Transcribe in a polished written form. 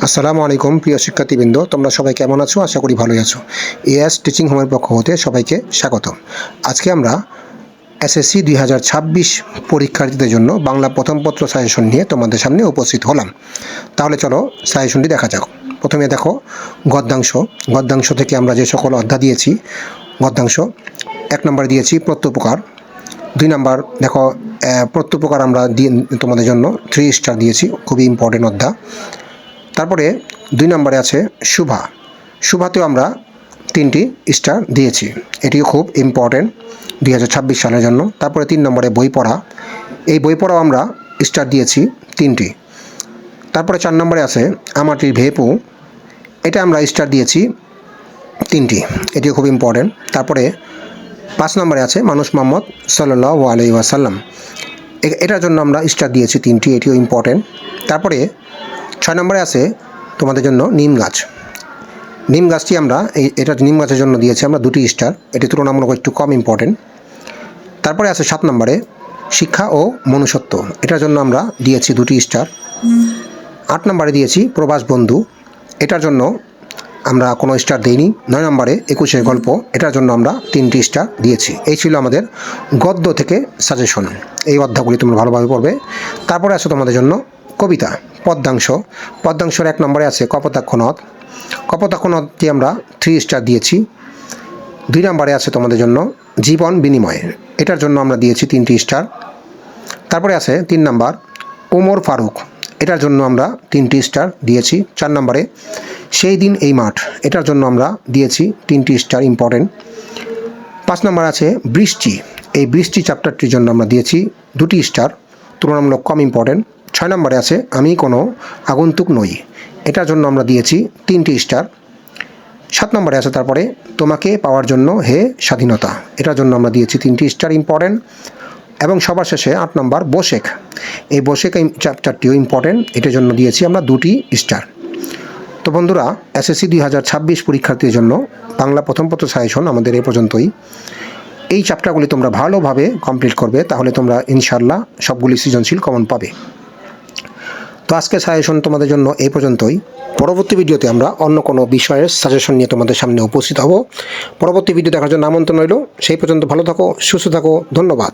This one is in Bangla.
আসসালামু আলাইকুম প্রিয় শিক্ষার্থীবৃন্দ, তোমরা সবাই কেমন আছো? আশা করি ভালোই আছো। এএস টিচিং হোমের পক্ষ হতে সবাইকে স্বাগত। আজকে আমরা এসএসসি 2026 পরীক্ষার্থীদের জন্য বাংলা প্রথম পত্র সাজেশন নিয়ে তোমাদের সামনে উপস্থিত হলাম। তাহলে চলো সাজেশনটি দেখা যাক। প্রথমে দেখো গদ্যাংশ থেকে আমরা যে সকল অধ্যায় দিয়েছি, গদ্যাংশ 1 নম্বরে দিয়েছি প্রত্যুপকার। 2 নম্বর দেখো প্রত্যুপকার আমরা তোমাদের জন্য 3 স্টার দিয়েছি, খুবই ইম্পর্টেন্ট অধ্যায়। তারপরে 2 নম্বরে আছে শুভাতেও আমরা 3টি স্টার দিয়েছি, এটিও খুব ইম্পর্টেন্ট 2026 সালের জন্য। তারপরে 3 নম্বরে বই পড়া, এই বই পড়াও আমরা স্টার দিয়েছি 3টি। তারপরে 4 নম্বরে আছে আমাটির ভেপু, এটা আমরা স্টার দিয়েছি 3টি, এটিও খুব ইম্পর্টেন্ট। তারপরে 5 নম্বরে আছে মানুষ মোহাম্মদ সাল্লাল্লাহু আলাইহি ওয়াসাল্লাম, এটার জন্য আমরা স্টার দিয়েছি 3টি, এটিও ইম্পর্টেন্ট। তারপরে 6 নম্বরে আছে তোমাদের জন্য নিম গাছটি আমরা নিম গাছের জন্য দিয়েছি আমরা 2টি স্টার, এটি তুলনামূলক একটু কম ইম্পর্টেন্ট। তারপরে আছে 7 নম্বরে শিক্ষা ও মনুষ্যত্ব, এটার জন্য আমরা দিয়েছি 2টি স্টার। 8 নম্বরে দিয়েছি প্রবাস বন্ধু, এটার জন্য আমরা কোনো স্টার দিইনি। 9 নম্বরে 21 গল্প, এটার জন্য আমরা 3টি স্টার দিয়েছি। এই ছিল আমাদের গদ্য থেকে সাজেশন, এই অধ্যায়গুলি তোমরা ভালোভাবে পড়বে। তারপরে আছে তোমাদের জন্য কবিতা পদ্যাংশের 1 নম্বরে আছে কপোতাক্ষ নদটি আমরা 3 স্টার দিয়েছি। 2 নম্বরে আছে তোমাদের জন্য জীবন বিনিময়, এটার জন্য আমরা দিয়েছি 3টি স্টার। তারপরে আছে 3 নম্বর ওমর ফারুক, এটার জন্য আমরা 3টি স্টার দিয়েছি। 4 নম্বরে সেই দিন এই মাঠ, এটার জন্য আমরা দিয়েছি 3টি স্টার, ইম্পর্টেন্ট। 5 নম্বর আছে বৃষ্টি, এই বৃষ্টি চ্যাপ্টারটির জন্য আমরা দিয়েছি 2টি স্টার, তুলনামূলক কম ইম্পর্টেন্ট। 6 নম্বরে আছে আমি কোনো আগন্তুক নই, এটার জন্য আমরা দিয়েছি 3টি স্টার। 7 নম্বরে আছে তারপরে তোমাকে পাওয়ার জন্য হে স্বাধীনতা, এটার জন্য আমরা দিয়েছি 3টি স্টার, ইম্পর্টেন্ট। এবং সবার শেষে 8 নম্বর বোশেখ, এই বোশেখ চ্যাপ্টারটিও ইম্পর্টেন্ট, এটার জন্য দিয়েছি আমরা 2টি স্টার। তো বন্ধুরা, এসএসসি 2026 পরীক্ষার্থীদের জন্য বাংলা প্রথম পত্র সাজেশন আমাদের এই পর্যন্তই। এই চ্যাপ্টারগুলি তোমরা ভালোভাবে কমপ্লিট করবে, তাহলে তোমরা ইনশাআল্লাহ সবগুলি সৃজনশীল কমন পাবে। তো আজকে সাজেশন তোমাদের জন্য এই পর্যন্তই। পরবর্তী ভিডিওতে আমরা অন্য কোনো বিষয়ের সাজেশন নিয়ে তোমাদের সামনে উপস্থিত হব। পরবর্তী ভিডিও দেখার জন্য আমন্ত্রণ রইল। সেই পর্যন্ত ভালো থাকো, সুস্থ থাকো, ধন্যবাদ।